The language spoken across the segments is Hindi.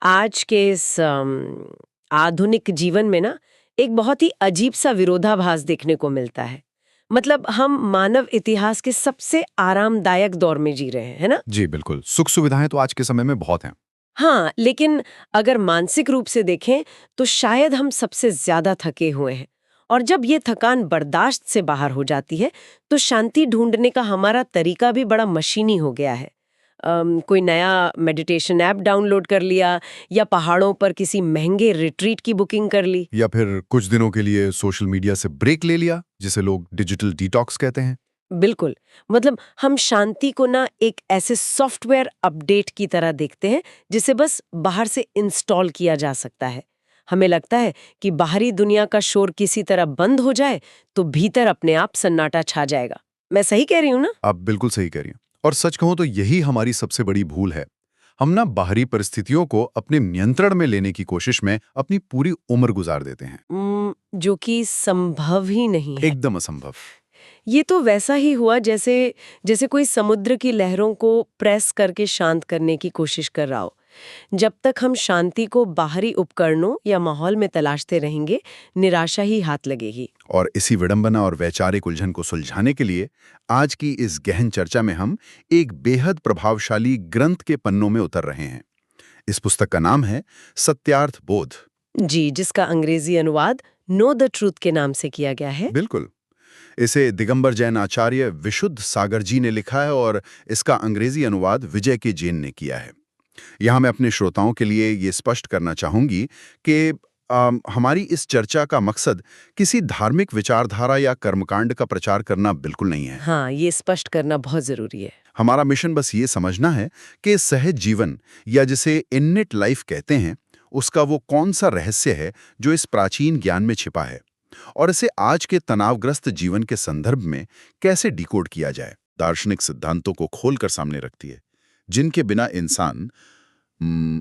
आज के इस आधुनिक जीवन में ना एक बहुत ही अजीब सा विरोधाभास देखने को मिलता है। मतलब हम मानव इतिहास के सबसे आरामदायक दौर में जी रहे हैं, है ना? जी बिल्कुल, सुख सुविधाएं तो आज के समय में बहुत हैं। हाँ, लेकिन अगर मानसिक रूप से देखें तो शायद हम सबसे ज्यादा थके हुए हैं। और जब ये थकान बर्दाश्त से बाहर हो जाती है तो शांति ढूंढने का हमारा तरीका भी बड़ा मशीनी हो गया है। कोई नया मेडिटेशन ऐप डाउनलोड कर लिया या पहाड़ों पर किसी महंगे रिट्रीट की बुकिंग कर ली। या फिर कुछ दिनों के लिए सोशल मीडिया से ब्रेक ले लिया, जिसे लोग डिजिटल डिटॉक्स कहते हैं। बिल्कुल। मतलब हम शांति को ना एक ऐसे सॉफ्टवेयर अपडेट की तरह देखते हैं जिसे बस बाहर से इंस्टॉल किया जा सकता है। हमें लगता है कि बाहरी दुनिया का शोर किसी तरह बंद हो जाए तो भीतर अपने आप सन्नाटा छा जाएगा। मैं सही कह रही हूँ ना? आप बिल्कुल सही कह रही हैं। और सच कहूं तो यही हमारी सबसे बड़ी भूल है। हम ना बाहरी परिस्थितियों को अपने नियंत्रण में लेने की कोशिश में अपनी पूरी उम्र गुजार देते हैं। जो कि संभव ही नहीं है। एकदम असंभव। ये तो वैसा ही हुआ जैसे जैसे कोई समुद्र की लहरों को प्रेस करके शांत करने की कोशिश कर रहा हो। जब तक हम शांति को बाहरी उपकरणों या माहौल में तलाशते रहेंगे, निराशा ही हाथ लगेगी। और इसी विडंबना और वैचारिक उलझन को सुलझाने के लिए आज की इस गहन चर्चा में हम एक बेहद प्रभावशाली ग्रंथ के पन्नों में उतर रहे हैं। इस पुस्तक का नाम है सत्यार्थ बोध। जी, जिसका अंग्रेजी अनुवाद नो द ट्रूथ के नाम से किया गया है। बिल्कुल। इसे दिगंबर जैन आचार्य विशुद्ध सागर जी ने लिखा है और इसका अंग्रेजी अनुवाद विजय के जैन ने किया है। यहाँ मैं अपने श्रोताओं के लिए ये स्पष्ट करना चाहूंगी कि हमारी इस चर्चा का मकसद किसी धार्मिक विचारधारा या कर्मकांड का प्रचार करना बिल्कुल नहीं है। हाँ, ये स्पष्ट करना बहुत जरूरी है। हमारा मिशन बस ये समझना है कि सहज जीवन या जिसे इन्नेट लाइफ कहते हैं, उसका वो कौन सा रहस्य है जो इस प्राचीन ज्ञान में छिपा है और इसे आज के तनावग्रस्त जीवन के संदर्भ में कैसे डिकोड किया जाए। दार्शनिक सिद्धांतों को खोलकर सामने रखती है, जिनके बिना इंसान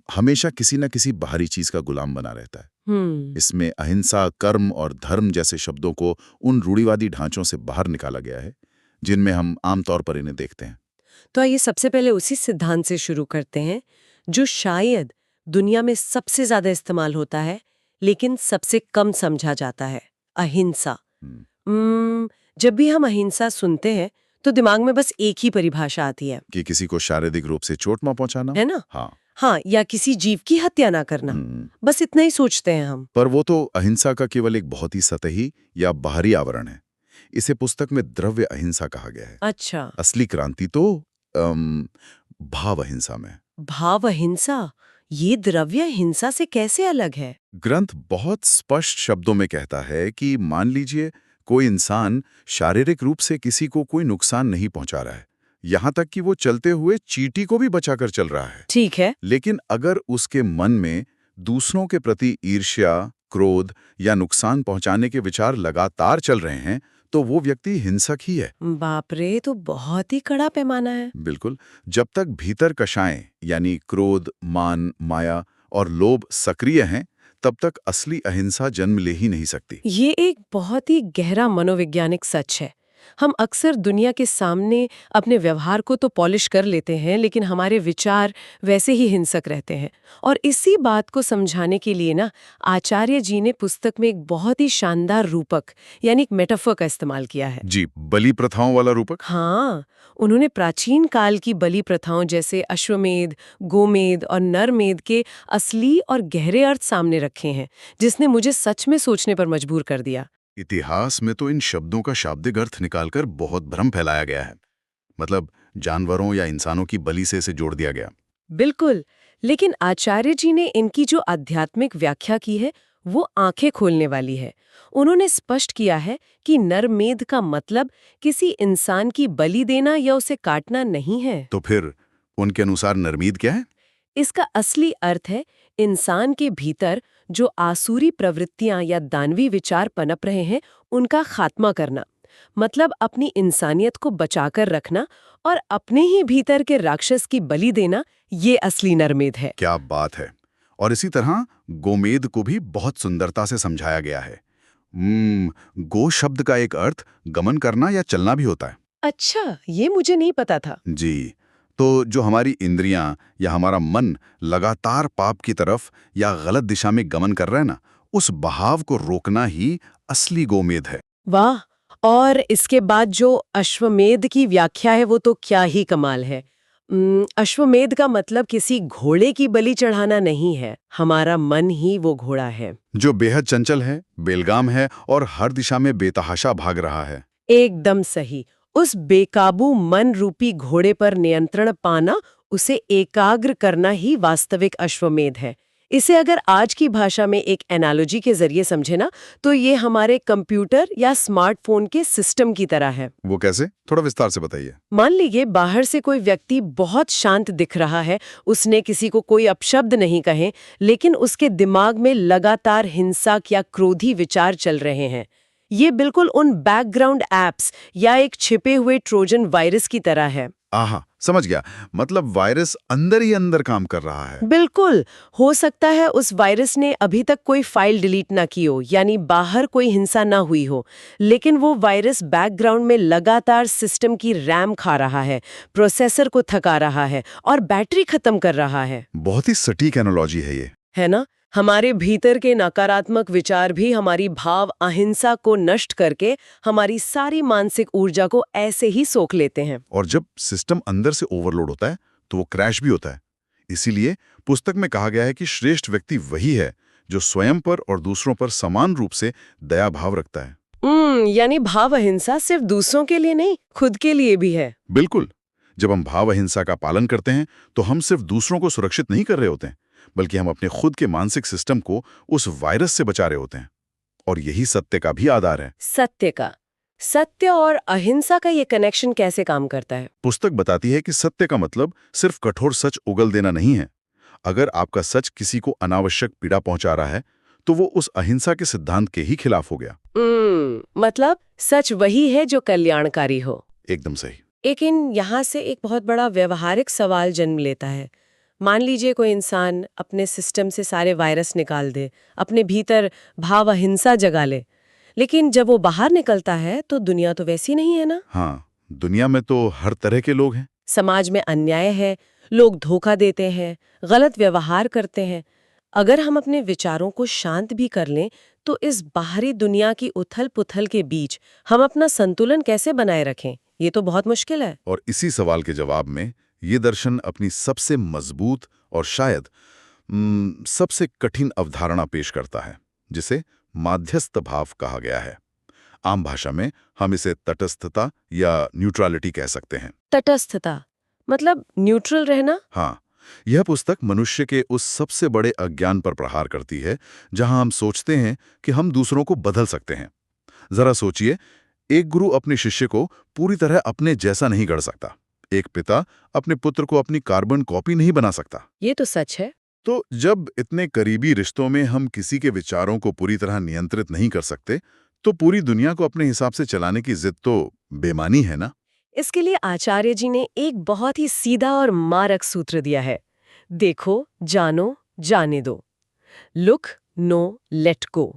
हमेशा किसी न किसी बाहरी चीज का गुलाम बना रहता है। इसमें अहिंसा, कर्म और धर्म जैसे शब्दों को उन रूढ़िवादी ढांचों से बाहर निकाला गया है जिनमें हम आमतौर पर इन्हें देखते हैं। तो आइए सबसे पहले उसी सिद्धांत से शुरू करते हैं जो शायद दुनिया में सबसे ज्यादा इस्तेमाल होता है लेकिन सबसे कम समझा जाता है, अहिंसा। हम्म, जब भी हम अहिंसा सुनते हैं तो दिमाग में बस एक ही परिभाषा आती है, कि किसी को शारीरिक रूप से चोट न पहुंचाना। है ना? हाँ। हाँ, या किसी जीव की हत्या ना करना। हम्म, बस इतना ही सोचते हैं हम। पर वो तो अहिंसा का केवल एक बहुत ही सतही या बाहरी आवरण है। इसे पुस्तक में द्रव्य अहिंसा कहा गया है। अच्छा। असली क्रांति तो भाव अहिंसा में। भाव अहिंसा ये द्रव्य हिंसा से कैसे अलग है? ग्रंथ बहुत स्पष्ट शब्दों में कहता है कि मान लीजिए कोई इंसान शारीरिक रूप से किसी को कोई नुकसान नहीं पहुंचा रहा है, यहां तक कि वो चलते हुए चींटी को भी बचाकर चल रहा है। ठीक है। लेकिन अगर उसके मन में दूसरों के प्रति ईर्ष्या, क्रोध या नुकसान पहुंचाने के विचार लगातार चल रहे हैं, तो वो व्यक्ति हिंसक ही है। बाप रे, तो बहुत ही कड़ा पैमाना है। बिल्कुल। जब तक भीतर कषायें यानी क्रोध, मान, माया और लोभ सक्रिय हैं, तब तक असली अहिंसा जन्म ले ही नहीं सकती। ये एक बहुत ही गहरा मनोवैज्ञानिक सच है। हम अक्सर दुनिया के सामने अपने व्यवहार को तो पॉलिश कर लेते हैं लेकिन हमारे विचार वैसे ही हिंसक रहते हैं। और इसी बात को समझाने के लिए ना आचार्य जी ने पुस्तक में एक बहुत ही शानदार रूपक यानी एक मेटाफर का इस्तेमाल किया है। जी, बलि प्रथाओं वाला रूपक। हाँ, उन्होंने प्राचीन काल की बलि प्रथाओं जैसे अश्वमेध, गोमेध और नरमेध के असली और गहरे अर्थ सामने रखे हैं, जिसने मुझे सच में सोचने पर मजबूर कर दिया। इतिहास में तो इन शब्दों का शाब्दिक अर्थ निकालकर बहुत भ्रम फैलाया गया है। मतलब जानवरों या इंसानों की बलि से इसे जोड़ दिया गया। बिल्कुल, लेकिन आचार्य जी ने इनकी जो आध्यात्मिक व्याख्या की है वो आंखें खोलने वाली है। उन्होंने स्पष्ट किया है कि नरमेध का मतलब किसी इंसान की बलि देना या उसे काटना नहीं है। तो फिर उनके अनुसार नरमीद क्या है? इसका असली अर्थ है इंसान के भीतर जो आसुरी प्रवृत्तियां या दानवी विचार पनप रहे हैं उनका खात्मा करना। मतलब अपनी इंसानियत को बचाकर रखना और अपने ही भीतर के राक्षस की बलि देना, ये असली नरमेध है। क्या बात है। और इसी तरह गोमेद को भी बहुत सुंदरता से समझाया गया है। गो शब्द का एक अर्थ गमन करना या चलना भी होता है। अच्छा, ये मुझे नहीं पता था। जी, तो जो हमारी इंद्रियां या हमारा मन लगातार पाप की तरफ या गलत दिशा में गमन कर रहा है ना, उस बहाव को रोकना ही असली गोमेद है। वाह। और इसके बाद जो अश्वमेध की व्याख्या है वो तो क्या ही कमाल है। अश्वमेध का मतलब किसी घोड़े की बलि चढ़ाना नहीं है, हमारा मन ही वो घोड़ा है। जो बेहद चंचल है, बेलगाम है और हर दिशा में बेतहाशा भाग रहा है। एकदम सही। उस बेकाबू मन रूपी घोड़े पर नियंत्रण पाना, उसे एकाग्र करना ही वास्तविक अश्वमेध है। इसे अगर आज की भाषा में एक एनालॉजी के जरिए समझे ना, तो ये हमारे कंप्यूटर या स्मार्टफोन के सिस्टम की तरह है। वो कैसे? थोड़ा विस्तार से बताइए। मान लीजिए बाहर से कोई व्यक्ति बहुत शांत दिख रहा है, उसने किसी को कोई अपशब्द नहीं कहे, लेकिन उसके दिमाग में लगातार हिंसक या क्रोधी विचार चल रहे हैं। ये बिल्कुल उन बैकग्राउंड एप्स या एक छिपे हुए ट्रोजन वायरस की तरह है। आहा, समझ गया। मतलब वायरस अंदर ही अंदर काम कर रहा है। बिल्कुल। हो सकता है उस वायरस ने अभी तक कोई फाइल डिलीट ना की हो, यानी बाहर कोई हिंसा ना हुई हो, लेकिन वो वायरस बैकग्राउंड में लगातार सिस्टम की रैम खा रहा है, प्रोसेसर को थका रहा है और बैटरी खत्म कर रहा है। बहुत ही सटीक एनालॉजी है ये। है ना? हमारे भीतर के नकारात्मक विचार भी हमारी भाव अहिंसा को नष्ट करके हमारी सारी मानसिक ऊर्जा को ऐसे ही सोख लेते हैं। और जब सिस्टम अंदर से ओवरलोड होता है तो वो क्रैश भी होता है। इसीलिए पुस्तक में कहा गया है कि श्रेष्ठ व्यक्ति वही है जो स्वयं पर और दूसरों पर समान रूप से दया भाव रखता है। यानी भाव अहिंसा सिर्फ दूसरों के लिए नहीं, खुद के लिए भी है। बिल्कुल। जब हम भाव अहिंसा का पालन करते हैं तो हम सिर्फ दूसरों को सुरक्षित नहीं कर रहे होते हैं, बल्कि हम अपने खुद के मानसिक सिस्टम को उस वायरस से बचा रहे होते हैं। और यही सत्य का भी आधार है। सत्य और अहिंसा का ये कनेक्शन कैसे काम करता है? पुस्तक बताती है कि सत्य का मतलब सिर्फ कठोर सच उगल देना नहीं है। अगर आपका सच किसी को अनावश्यक पीड़ा पहुंचा रहा है तो वो उस अहिंसा के सिद्धांत के ही खिलाफ हो गया। मतलब सच वही है जो कल्याणकारी हो। एकदम सही। लेकिन यहाँ से एक बहुत बड़ा व्यवहारिक सवाल जन्म लेता है। मान लीजिए कोई इंसान अपने सिस्टम से सारे वायरस निकाल दे, अपने भीतर भाव अहिंसा जगा ले, लेकिन जब वो बाहर निकलता है तो दुनिया तो वैसी नहीं है ना। हाँ, दुनिया में तो हर तरह के लोग हैं। समाज में अन्याय है, लोग धोखा देते हैं, गलत व्यवहार करते हैं। अगर हम अपने विचारों को शांत भी कर लें तो इस बाहरी दुनिया की उथल पुथल के बीच हम अपना संतुलन कैसे बनाए रखें, ये तो बहुत मुश्किल है। और इसी सवाल के जवाब में ये दर्शन अपनी सबसे मजबूत और शायद सबसे कठिन अवधारणा पेश करता है, जिसे माध्यस्थ भाव कहा गया है। आम भाषा में हम इसे तटस्थता या न्यूट्रलिटी कह सकते हैं। तटस्थता मतलब न्यूट्रल रहना। हाँ, यह पुस्तक मनुष्य के उस सबसे बड़े अज्ञान पर प्रहार करती है जहां हम सोचते हैं कि हम दूसरों को बदल सकते हैं। जरा सोचिए, एक गुरु अपने शिष्य को पूरी तरह अपने जैसा नहीं गढ़ सकता। एक पिता अपने पुत्र को अपनी कार्बन कॉपी नहीं बना सकता। ये तो सच है। तो जब इतने करीबी रिश्तों में हम किसी के विचारों को पूरी तरह नियंत्रित नहीं कर सकते, तो पूरी दुनिया को अपने हिसाब से चलाने की जिद तो बेमानी है ना। इसके लिए आचार्य जी ने एक बहुत ही सीधा और मारक सूत्र दिया है। देखो, जानो, जाने दो। Look, no, let go.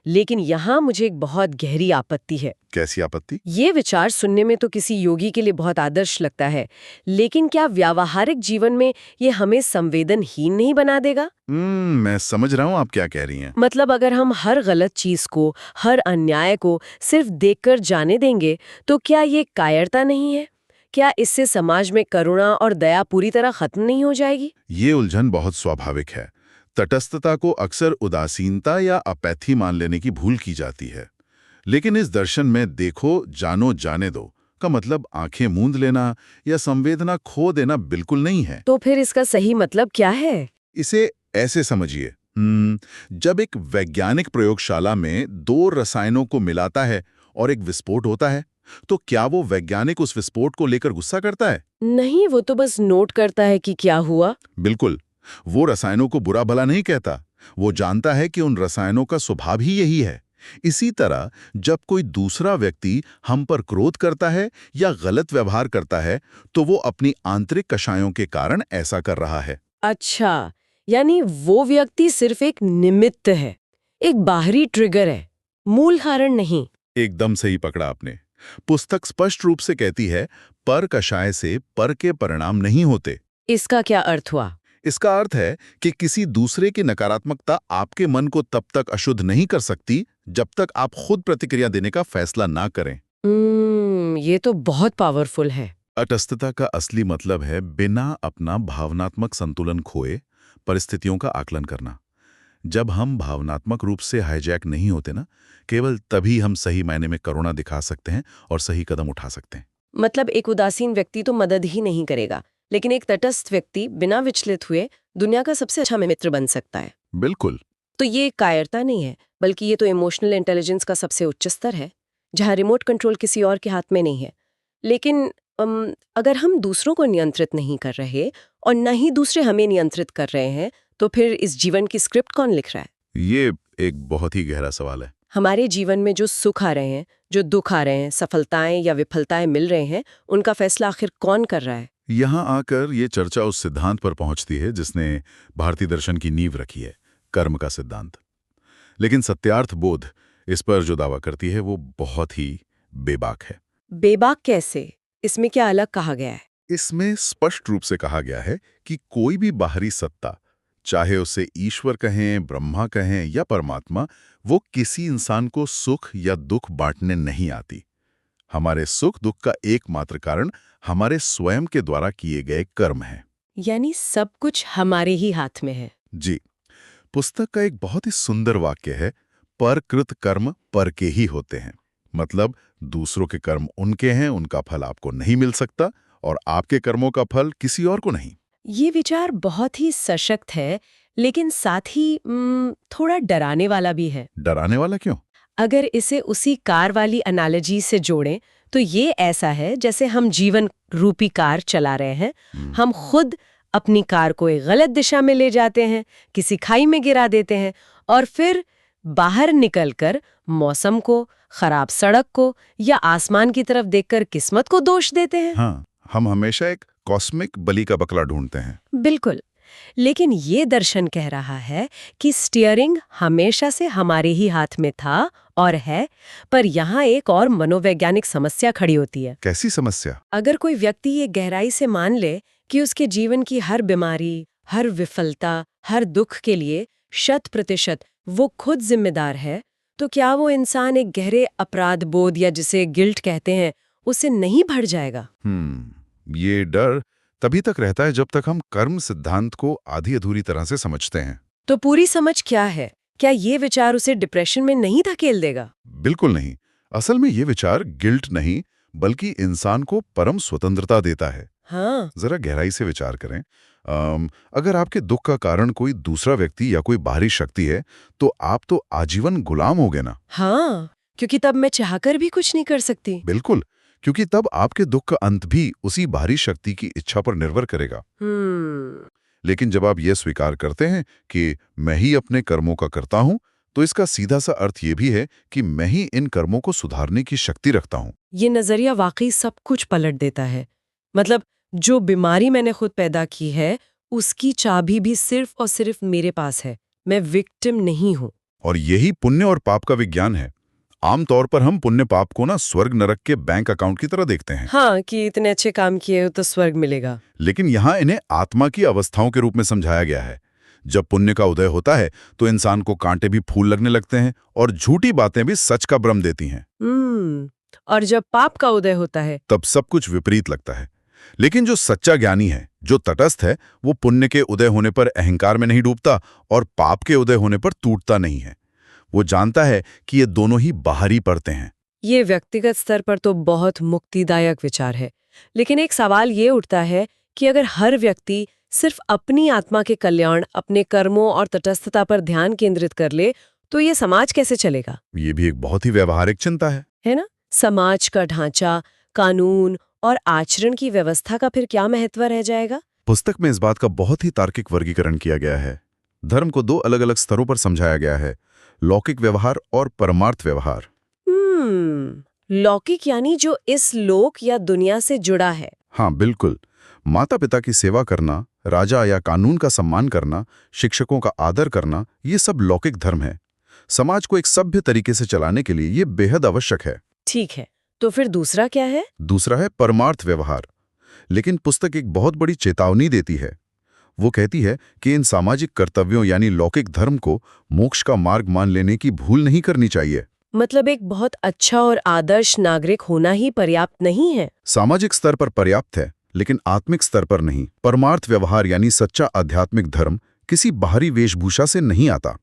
लेकिन यहाँ मुझे एक बहुत गहरी आपत्ति है। कैसी आपत्ति? ये विचार सुनने में तो किसी योगी के लिए बहुत आदर्श लगता है, लेकिन क्या व्यावहारिक जीवन में ये हमें संवेदनहीन नहीं बना देगा? मैं समझ रहा हूँ आप क्या कह रही हैं। मतलब अगर हम हर गलत चीज को, हर अन्याय को सिर्फ देखकर जाने देंगे, तो क्या ये कायरता नहीं है? क्या इससे समाज में करुणा और दया पूरी तरह खत्म नहीं हो जाएगी? ये उलझन बहुत स्वाभाविक है। तटस्थता को अक्सर उदासीनता या अपैथी मान लेने की भूल की जाती है, लेकिन इस दर्शन में देखो, जानो, जाने दो का मतलब आंखें मूंद लेना या संवेदना खो देना बिल्कुल नहीं है। तो फिर इसका सही मतलब क्या है? इसे ऐसे समझिए, जब एक वैज्ञानिक प्रयोगशाला में दो रसायनों को मिलाता है और एक विस्फोट होता है, तो क्या वो वैज्ञानिक उस विस्फोट को लेकर गुस्सा करता है? नहीं, वो तो बस नोट करता है कि क्या हुआ। बिल्कुल। वो रसायनों को बुरा भला नहीं कहता, वो जानता है कि उन रसायनों का स्वभाव ही यही है। इसी तरह जब कोई दूसरा व्यक्ति हम पर क्रोध करता है या गलत व्यवहार करता है, तो वो अपनी आंतरिक कषायों के कारण ऐसा कर रहा है। अच्छा, यानी वो व्यक्ति सिर्फ एक निमित्त है, एक बाहरी ट्रिगर है, मूल कारण नहीं। एकदम सही पकड़ा आपने। पुस्तक स्पष्ट रूप से कहती है, पर कषाय से पर के परिणाम नहीं होते। इसका क्या अर्थ हुआ? इसका अर्थ है कि किसी दूसरे की नकारात्मकता आपके मन को तब तक अशुद्ध नहीं कर सकती जब तक आप खुद प्रतिक्रिया देने का फैसला ना करें। ये तो बहुत पावरफुल है। तटस्थता का असली मतलब है बिना अपना भावनात्मक संतुलन खोए परिस्थितियों का आकलन करना। जब हम भावनात्मक रूप से हाईजैक नहीं होते ना, केवल तभी हम सही मायने में करुणा दिखा सकते हैं और सही कदम उठा सकते हैं। मतलब एक उदासीन व्यक्ति तो मदद ही नहीं करेगा, लेकिन एक तटस्थ व्यक्ति बिना विचलित हुए दुनिया का सबसे अच्छा मित्र बन सकता है। बिल्कुल। तो ये कायरता नहीं है, बल्कि ये तो इमोशनल इंटेलिजेंस का सबसे उच्च स्तर है, जहाँ रिमोट कंट्रोल किसी और के हाथ में नहीं है। लेकिन अगर हम दूसरों को नियंत्रित नहीं कर रहे और न ही दूसरे हमें नियंत्रित कर रहे हैं, तो फिर इस जीवन की स्क्रिप्ट कौन लिख रहा है? ये एक बहुत ही गहरा सवाल है। हमारे जीवन में जो सुख आ रहे हैं, जो दुख आ रहे हैं, सफलताएं या विफलताएं मिल रहे हैं, उनका फैसला आखिर कौन कर रहा है? यहाँ आकर ये चर्चा उस सिद्धांत पर पहुंचती है जिसने भारतीय दर्शन की नींव रखी है, कर्म का सिद्धांत। लेकिन सत्यार्थ बोध इस पर जो दावा करती है वो बहुत ही बेबाक है। बेबाक कैसे? इसमें क्या अलग कहा गया है? इसमें स्पष्ट रूप से कहा गया है कि कोई भी बाहरी सत्ता, चाहे उसे ईश्वर कहें, ब्रह्मा कहें या परमात्मा, वो किसी इंसान को सुख या दुख बांटने नहीं आती। हमारे सुख दुख का एकमात्र कारण हमारे स्वयं के द्वारा किए गए कर्म हैं। यानी सब कुछ हमारे ही हाथ में है। जी। पुस्तक का एक बहुत ही सुंदर वाक्य है, परकृत कर्म पर के ही होते हैं। मतलब दूसरों के कर्म उनके हैं, उनका फल आपको नहीं मिल सकता, और आपके कर्मों का फल किसी और को नहीं। ये विचार बहुत ही सशक्त है, लेकिन साथ ही थोड़ा डराने वाला भी है। डराने वाला क्यों? अगर इसे उसी कार वाली एनालॉजी से जोड़ें, तो ये ऐसा है जैसे हम जीवन रूपी कार चला रहे हैं। हम खुद अपनी कार को एक गलत दिशा में ले जाते हैं, किसी खाई में गिरा देते हैं, और फिर बाहर निकलकर मौसम को, खराब सड़क को या आसमान की तरफ देखकर किस्मत को दोष देते हैं। हाँ, हम हमेशा एक कॉस्मिक बलि का बकला ढूंढते हैं। बिल्कुल। लेकिन ये दर्शन कह रहा है कि स्टीयरिंग हमेशा से हमारे ही हाथ में था और है, पर यहाँ एक और मनोवैज्ञानिक समस्या खड़ी होती है। कैसी समस्या? अगर कोई व्यक्ति ये गहराई से मान ले कि उसके जीवन की हर बीमारी, हर विफलता, हर दुख के लिए 100% वो खुद जिम्मेदार है, तो क्या वो इंसान एक गहरे अपराध बोध या जिसे गिल्ट कहते हैं, उससे नहीं भर जाएगा? ये डर तभी तक रहता है जब तक हम कर्म सिद्धांत को आधी अधूरी तरह से समझते हैं। तो पूरी समझ क्या है? क्या ये विचार उसे डिप्रेशन में नहीं धकेल देगा? बिल्कुल नहीं। असल में ये विचार गिल्ट नहीं, बल्कि इंसान को परम स्वतंत्रता देता है। हाँ। जरा गहराई से विचार करें। अगर आपके दुख का कारण कोई दूसरा व्यक्ति या कोई बाहरी शक्ति है, तो आप तो आजीवन गुलाम होगे ना। हाँ, क्योंकि तब मैं चाहकर भी कुछ नहीं कर सकती। बिल्कुल, क्योंकि तब आपके दुख का अंत भी उसी बाहरी शक्ति की इच्छा पर निर्भर करेगा। लेकिन जब आप ये स्वीकार करते हैं कि मैं ही अपने कर्मों का करता हूं, तो इसका सीधा सा अर्थ ये भी है कि मैं ही इन कर्मों को सुधारने की शक्ति रखता हूं। ये नजरिया वाकई सब कुछ पलट देता है। मतलब जो बीमारी मैंने खुद पैदा की है, उसकी चाबी भी सिर्फ और सिर्फ मेरे पास है। मैं विक्टिम नहीं हूं। और यही पुण्य और पाप का विज्ञान है। आमतौर पर हम पुण्य पाप को ना स्वर्ग नरक के बैंक अकाउंट की तरह देखते हैं। हाँ, कि इतने अच्छे काम किए हो तो स्वर्ग मिलेगा। लेकिन यहाँ इन्हें आत्मा की अवस्थाओं के रूप में समझाया गया है। जब पुण्य का उदय होता है तो इंसान को कांटे भी फूल लगने लगते हैं और झूठी बातें भी सच का भ्रम देती हैं। और जब पाप का उदय होता है तब सब कुछ विपरीत लगता है। लेकिन जो सच्चा ज्ञानी है, जो तटस्थ है, वो पुण्य के उदय होने पर अहंकार में नहीं डूबता और पाप के उदय होने पर टूटता नहीं है। वो जानता है कि ये दोनों ही बाहरी परतें हैं। ये व्यक्तिगत स्तर पर तो बहुत मुक्तिदायक विचार है। लेकिन एक सवाल ये उठता है कि अगर हर व्यक्ति सिर्फ अपनी आत्मा के कल्याण, अपने कर्मों और तटस्थता पर ध्यान केंद्रित कर ले, तो ये समाज कैसे चलेगा? ये भी एक बहुत ही व्यवहारिक चिंता है ना? समाज का ढांचा, कानून और आचरण की व्यवस्था का फिर क्या महत्व रह जाएगा? पुस्तक में इस बात का बहुत ही तार्किक वर्गीकरण किया गया है। धर्म को 2 अलग-अलग स्तरों पर समझाया गया है, लौकिक व्यवहार और परमार्थ व्यवहार। लौकिक यानी जो इस लोक या दुनिया से जुड़ा है। हाँ, बिल्कुल। माता पिता की सेवा करना, राजा या कानून का सम्मान करना, शिक्षकों का आदर करना, ये सब लौकिक धर्म है। समाज को एक सभ्य तरीके से चलाने के लिए ये बेहद आवश्यक है। ठीक है, तो फिर दूसरा क्या है? दूसरा है परमार्थ व्यवहार। लेकिन पुस्तक एक बहुत बड़ी चेतावनी देती है। वो कहती है कि इन सामाजिक कर्तव्यों यानी लौकिक धर्म को मोक्ष का मार्ग मान लेने की भूल नहीं करनी चाहिए। मतलब एक बहुत अच्छा और आदर्श नागरिक होना ही पर्याप्त नहीं है। सामाजिक स्तर पर पर्याप्त है, लेकिन आत्मिक स्तर पर नहीं। परमार्थ व्यवहार यानी सच्चा आध्यात्मिक धर्म किसी बाहरी वेशभूषा से नहीं आता।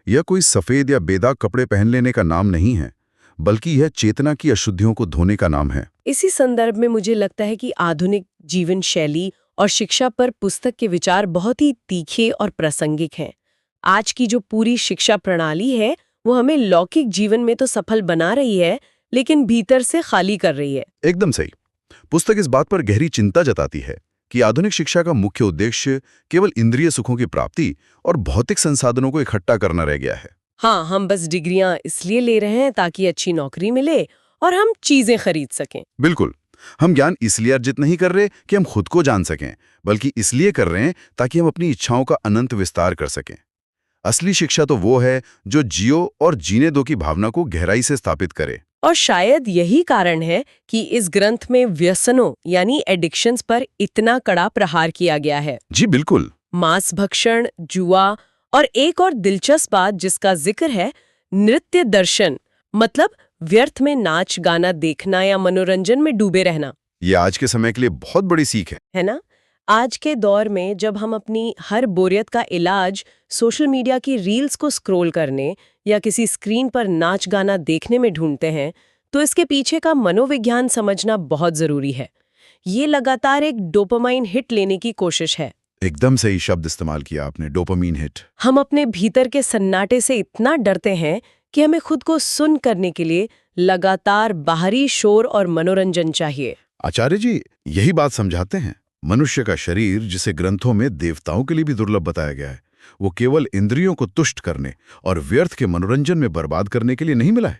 यह कोई सफेद या बेदाग कपड़े पहन लेने का नाम नहीं है, बल्कि यह चेतना की अशुद्धियों को धोने का नाम है। इसी संदर्भ में मुझे लगता है कि आधुनिक जीवन शैली और शिक्षा पर पुस्तक के विचार बहुत ही तीखे और प्रासंगिक हैं। आज की जो पूरी शिक्षा प्रणाली है वो हमें लौकिक जीवन में तो सफल बना रही है, लेकिन भीतर से खाली कर रही है। एकदम सही। पुस्तक इस बात पर गहरी चिंता जताती है कि आधुनिक शिक्षा का मुख्य उद्देश्य केवल इंद्रिय सुखों की प्राप्ति और भौतिक संसाधनों को इकट्ठा करना रह गया है। हाँ, हम बस डिग्रियां इसलिए ले रहे हैं ताकि अच्छी नौकरी मिले और हम चीजें खरीद सकें। बिल्कुल। हम ज्ञान इसलिए अर्जित नहीं कर रहे कि हम खुद को जान सकें, बल्कि इसलिए कर रहे हैं ताकि हम अपनी इच्छाओं का अनंत विस्तार कर सकें। असली शिक्षा तो वो है जो जियो और जीने दो की भावना को गहराई से स्थापित करे। और शायद यही कारण है कि इस ग्रंथ में व्यसनों यानी एडिक्शंस पर इतना कड़ा प्रहार किया गया है। जी बिल्कुल। मांस भक्षण, जुआ और एक और दिलचस्प बात जिसका जिक्र है, नृत्य दर्शन, मतलब व्यर्थ में नाच गाना देखना या मनोरंजन में डूबे रहना। ये आज के समय के लिए बहुत बड़ी सीख है ना? आज के दौर में जब हम अपनी हर बोरियत का इलाज सोशल मीडिया की रील्स को स्क्रॉल करने या किसी स्क्रीन पर नाच गाना देखने में ढूंढते हैं, तो इसके पीछे का मनोविज्ञान समझना बहुत जरूरी है। ये लगातार एक डोपामाइन हिट लेने की कोशिश है। एकदम सही शब्द इस्तेमाल किया आपने, डोपामीन हिट। हम अपने भीतर के सन्नाटे से इतना डरते हैं कि हमें खुद को सुन करने के लिए लगातार बाहरी शोर और मनोरंजन चाहिए। आचार्य जी यही बात समझाते हैं। मनुष्य का शरीर, जिसे ग्रंथों में देवताओं के लिए भी दुर्लभ बताया गया है, वो केवल इंद्रियों को तुष्ट करने और व्यर्थ के मनोरंजन में बर्बाद करने के लिए नहीं मिला है।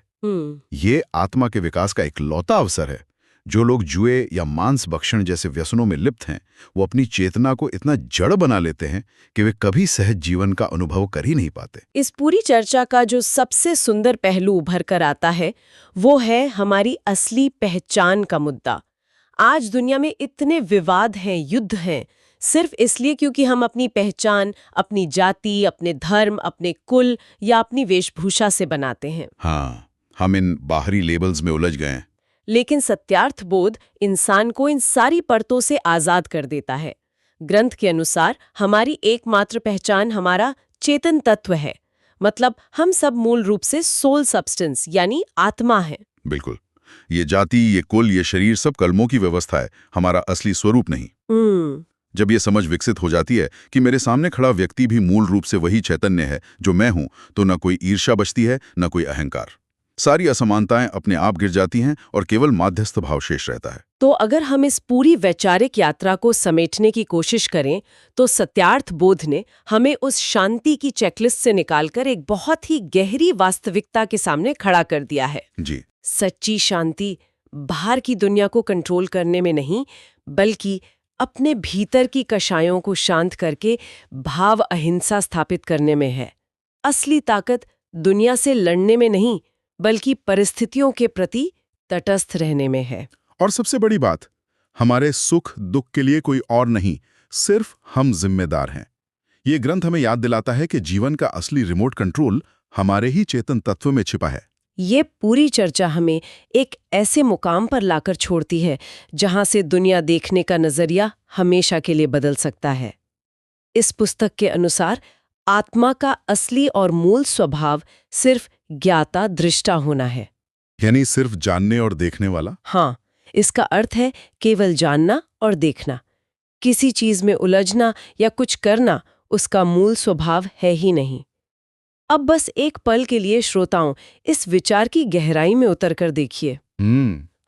ये आत्मा के विकास का इकलौता अवसर है। जो लोग जुए या मांस भक्षण जैसे व्यसनों में लिप्त हैं, वो अपनी चेतना को इतना जड़ बना लेते हैं कि वे कभी सहज जीवन का अनुभव कर ही नहीं पाते। इस पूरी चर्चा का जो सबसे सुंदर पहलू उभर कर आता है, वो है हमारी असली पहचान का मुद्दा। आज दुनिया में इतने विवाद हैं, युद्ध हैं, सिर्फ इसलिए क्योंकि हम अपनी पहचान अपनी जाति, अपने धर्म, अपने कुल या अपनी वेशभूषा से बनाते हैं। हाँ, हम इन बाहरी लेबल्स में उलझ गए हैं। लेकिन सत्यार्थ बोध इंसान को इन सारी परतों से आजाद कर देता है। ग्रंथ के अनुसार हमारी एकमात्र पहचान हमारा चेतन तत्व है। मतलब हम सब मूल रूप से सोल सब्सटेंस यानी आत्मा है। बिल्कुल। ये जाति, ये कुल, ये शरीर सब कलमों की व्यवस्था है, हमारा असली स्वरूप नहीं। जब ये समझ विकसित हो जाती है कि मेरे सामने खड़ा व्यक्ति भी मूल रूप से वही चैतन्य है जो मैं हूं, तो न कोई ईर्ष्या बचती है, न कोई अहंकार। सारी असमानताएं अपने आप गिर जाती हैं और केवल माध्यस्थ भाव शेष रहता है। तो अगर हम इस पूरी वैचारिक यात्रा को समेटने की कोशिश करें, तो सत्यार्थ बोध ने हमें उस शांति की चेकलिस्ट से निकालकर एक बहुत ही गहरी वास्तविकता के सामने खड़ा कर दिया है। जी। सच्ची शांति बाहर की दुनिया को कंट्रोल करने में नहीं, बल्कि अपने भीतर की कषायों को शांत करके भाव अहिंसा स्थापित करने में है। असली ताकत दुनिया से लड़ने में नहीं, बल्कि परिस्थितियों के प्रति तटस्थ रहने में है। और सबसे बड़ी बात, हमारे सुख दुख के लिए कोई और नहीं, सिर्फ हम जिम्मेदार हैं। ये ग्रंथ हमें याद दिलाता है कि जीवन का असली रिमोट कंट्रोल हमारे ही चेतन तत्व में छिपा है। ये पूरी चर्चा हमें एक ऐसे मुकाम पर लाकर छोड़ती है जहां से दुनिया देखने का नजरिया हमेशा के लिए बदल सकता है। इस पुस्तक के अनुसार आत्मा का असली और मूल स्वभाव सिर्फ ज्ञाता दृष्टा होना है। यानी सिर्फ जानने और देखने वाला? हाँ, इसका अर्थ है केवल जानना और देखना। किसी चीज में उलझना या कुछ करना उसका मूल स्वभाव है ही नहीं। अब बस एक पल के लिए श्रोताओं इस विचार की गहराई में उतरकर देखिए।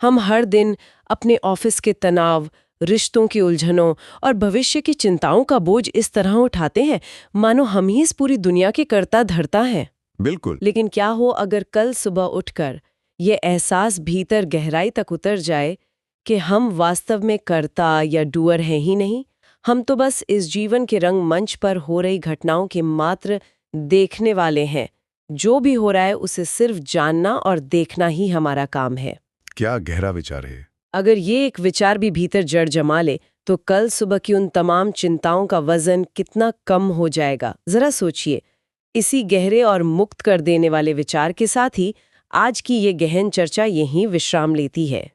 हम हर दिन अपने ऑफिस के तनाव, रिश्तों की उलझनों और भविष्य की चिंताओं का बोझ इस तरह उठाते हैं मानो हम ही इस पूरी दुनिया के कर्ता धर्ता हैं। बिल्कुल। लेकिन क्या हो अगर कल सुबह उठकर ये एहसास भीतर गहराई तक उतर जाए कि हम वास्तव में कर्ता या डूअर हैं ही नहीं, हम तो बस इस जीवन के रंगमंच पर हो रही घटनाओं के मात्र देखने वाले हैं। जो भी हो रहा है उसे सिर्फ जानना और देखना ही हमारा काम है। क्या गहरा विचार है। अगर ये एक विचार भी भीतर जड़ जमा ले तो कल सुबह की उन तमाम चिंताओं का वजन कितना कम हो जाएगा। जरा सोचिए। इसी गहरे और मुक्त कर देने वाले विचार के साथ ही आज की ये गहन चर्चा यहीं विश्राम लेती है।